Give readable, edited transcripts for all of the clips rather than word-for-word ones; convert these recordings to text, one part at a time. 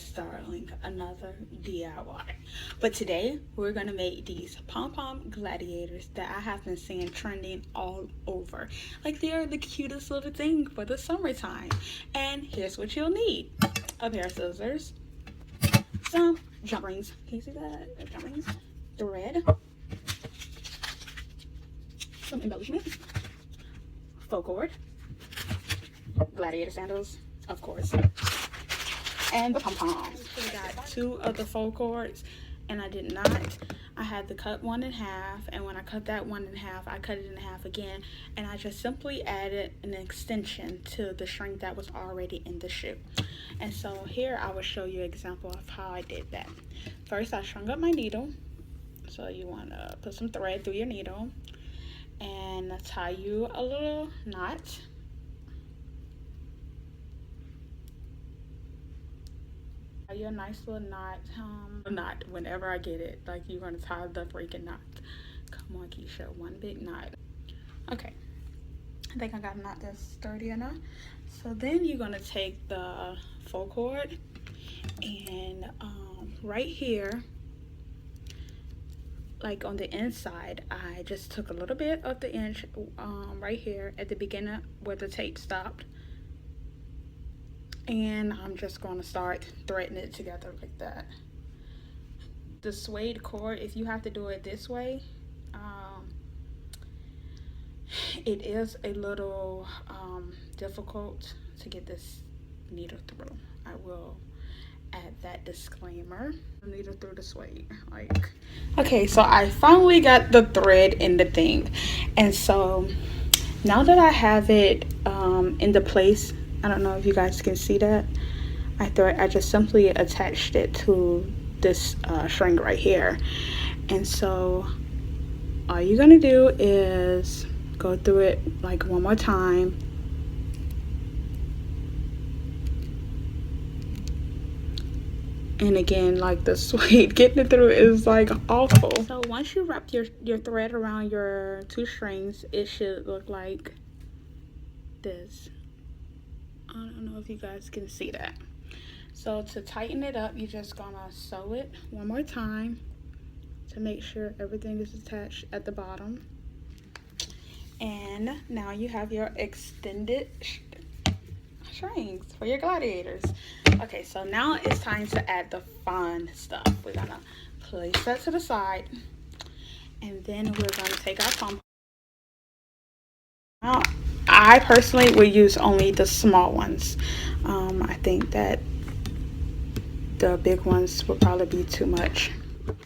just starting another DIY. But today we're gonna make these pom-pom gladiators that I have been seeing trending all over. Like they're the cutest little thing for the summertime. And here's what you'll need: a pair of scissors, some jump rings. Can you see that? Jump rings, thread, some embellishment, faux cord, gladiator sandals, of course, and the pom-poms. We got two of the faux cords, and I did not. I had to cut one in half, and when I cut that one in half, I cut it in half again, and I just simply added an extension to the string that was already in the shoe. And so here I will show you an example of how I did that. First, I strung up my needle. So you want to put some thread through your needle and tie you a little knot. Tie you a nice little knot. Knot whenever I get it. Like you're gonna tie the freaking knot. Come on, Keisha, one big knot. Okay, I think I got a knot that's sturdy enough. So then you're gonna take the faux cord and right here, like on the inside, I just took a little bit of the inch right here at the beginning where the tape stopped, and I'm just going to start threading it together like that. The suede cord, if you have to do it this way, it is a little difficult to get this needle through. I will add that disclaimer. Needle through the suede, like. Okay, so I finally got the thread in the thing, and so now that I have it in the place, I don't know if you guys can see that. I just simply attached it to this string right here, and so all you're gonna do is go through it like one more time. And again, like the suede, getting it through is like awful. So once you wrap your thread around your two strings, it should look like this. I don't know if you guys can see that. So to tighten it up, you're just gonna sew it one more time to make sure everything is attached at the bottom. And now you have your extended strings for your gladiators. Okay, so now it's time to add the fun stuff. We're gonna place that to the side, and then we're gonna take our pom. Now, I personally would use only the small ones. I think that the big ones will probably be too much.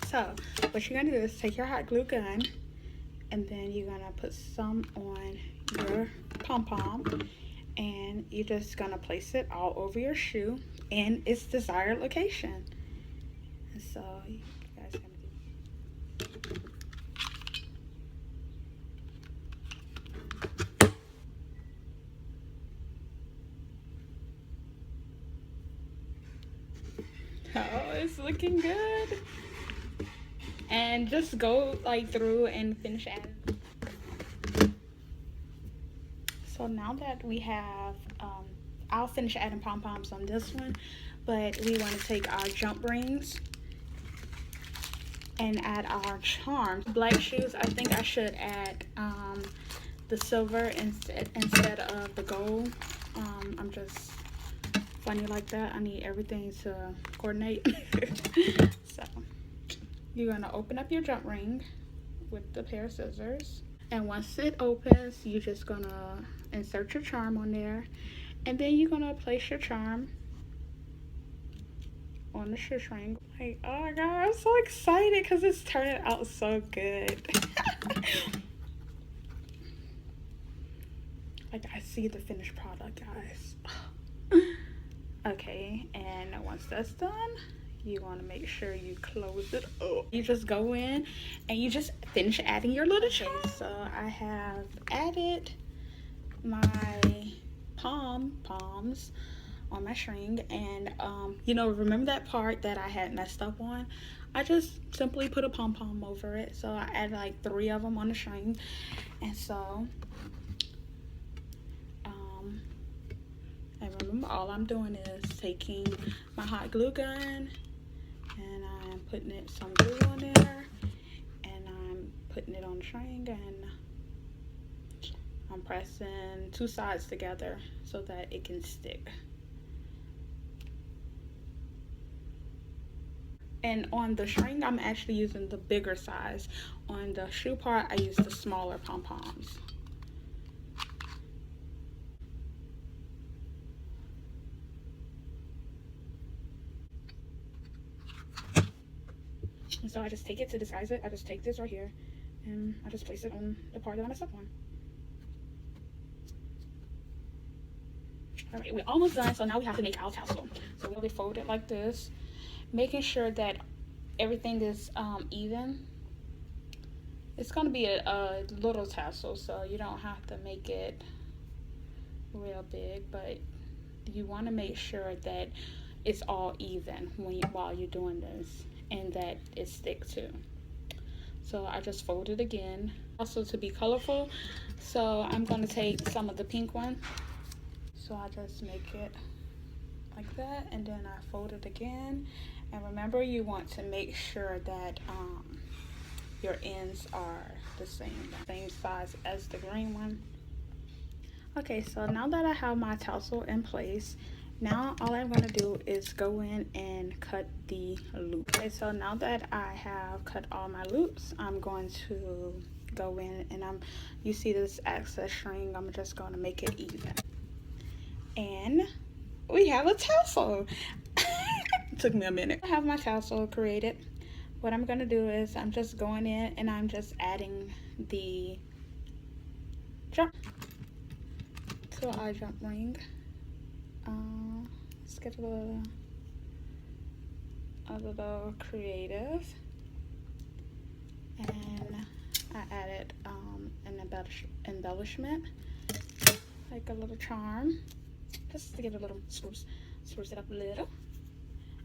So what you're gonna do is take your hot glue gun, and then you're gonna put some on your pom-pom, and you're just gonna place it all over your shoe in its desired location. And so you guys gonna do. Oh, it's looking good. And just go like through and finish adding. So now that we have, I'll finish adding pom-poms on this one, but we want to take our jump rings and add our charms. Black shoes, I think I should add the silver instead of the gold. I'm just funny like that. I need everything to coordinate. So you're gonna open up your jump ring with the pair of scissors, and once it opens, you're just gonna insert your charm on there, and then you're gonna place your charm on the shoestring. Like, oh my god, I'm so excited because it's turning out so good. Like, I see the finished product, guys. Okay, and once that's done, you want to make sure you close it up. You just go in and you just finish adding your little charms. So I have added my pom-poms on my string, and you know, remember that part that I had messed up on? I just simply put a pom-pom over it. So I added like 3 of them on the string, and so And remember, all I'm doing is taking my hot glue gun and I'm putting some glue on there, and I'm putting it on the string, and I'm pressing two sides together so that it can stick. And on the string, I'm actually using the bigger size. On the shoe part, I use the smaller pom-poms. And so I just take it to disguise it. I just take this right here and I just place it on the part that I messed up on. All right, we're almost done. So now we have to make our tassel. So we're gonna fold it like this, making sure that everything is even. It's gonna be a little tassel, so you don't have to make it real big, but you want to make sure that it's all even while you're doing this, and that it sticks too. So I just fold it again, also to be colorful. So I'm going to take some of the pink one, so I just make it like that, and then I fold it again. And remember, you want to make sure that your ends are the same size as the green one. Okay, so now that I have my tassel in place, now all I'm going to do is go in and cut the loop. Okay, so now that I have cut all my loops, I'm going to go in and you see this excess string, I'm just going to make it even. And we have a tassel. It took me a minute. I have my tassel created. What I'm going to do is I'm just going in and I'm just adding the jump to our jump ring. Let's get a little creative, and I added an embellishment, like a little charm, just to give it a little spruce it up a little.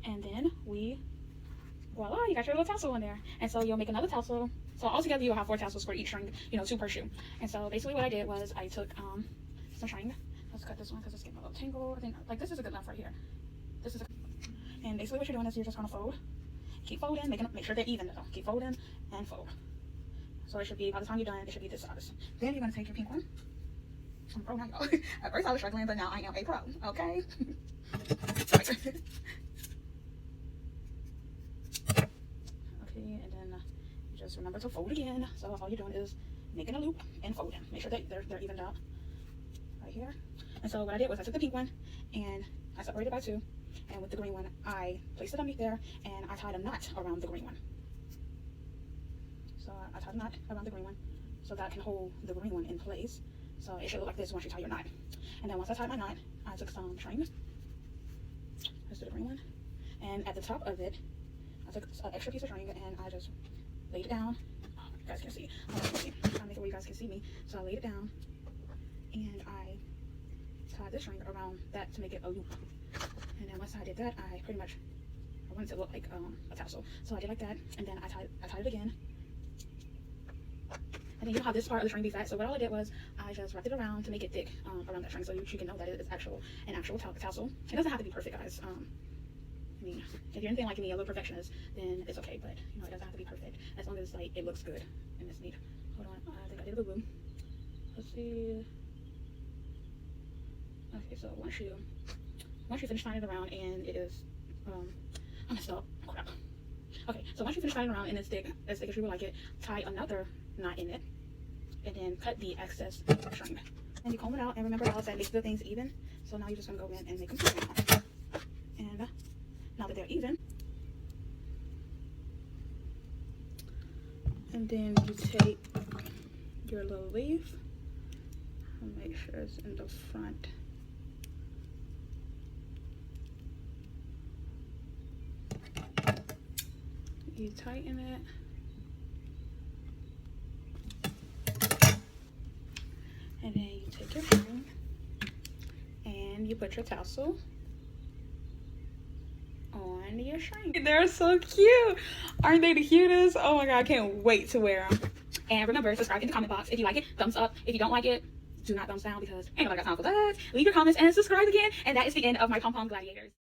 And then voila, you got your little tassel in there. And so you'll make another tassel. So altogether you'll have 4 tassels for each string, 2 per shoe. And so basically what I did was I took some string. Let's cut this one because it's getting a little tangled. I think like this is a good enough right here. And basically what you're doing is you're just gonna fold. Keep folding, make sure they're even though. Keep folding and fold. So it should be, by the time you're done, it should be this size. Then you're gonna take your pink one. I'm a pro now, y'all. At first I was struggling, but now I am a pro, okay? Okay, and then just remember to fold again. So all you're doing is making a loop and folding. Make sure that they're evened out right here. And so what I did was I took the pink one and I separated by 2, and with the green one I placed it underneath there and I tied a knot around the green one. So I tied a knot around the green one so that I can hold the green one in place. So it should look like this once you tie your knot. And then once I tied my knot, I took some string. Let's do the green one. And at the top of it, I took an extra piece of string and I just laid it down. Oh, you guys can see. I'm trying to make it where you guys can see me. So I laid it down and I tied this string around that to make it a loop. And then once I did that, I wanted it to look like a tassel. So I did like that, and then I tied it again. And then you know how this part of the string be fat. So what all I did was I just wrapped it around to make it thick around that string, so you can know that it is an actual tassel. It doesn't have to be perfect, guys. I mean, if you're anything like me, a little perfectionist, then it's okay. But it doesn't have to be perfect as long as like it looks good and it's neat. Hold on, I think I did a boo-boo. Let's see. Okay, so once you finish tying it around and it is, I messed up. Crap. Okay, so once you finish tying it around and it's thick as you would like it, tie another knot in it, and then cut the excess string. And you comb it out, and remember I said make the things even. So now you're just gonna go in and make them even. And now that they're even, and then you take your little leaf and make sure it's in the front. You tighten it, and then you take your string and you put your tassel on your string. They're so cute. Aren't they the cutest? Oh my god, I can't wait to wear them. And remember, subscribe in the comment box if you like it, thumbs up. If you don't like it, do not thumbs down because ain't nobody got time for that. Leave your comments and subscribe again. And that is the end of my Pom Pom Gladiators.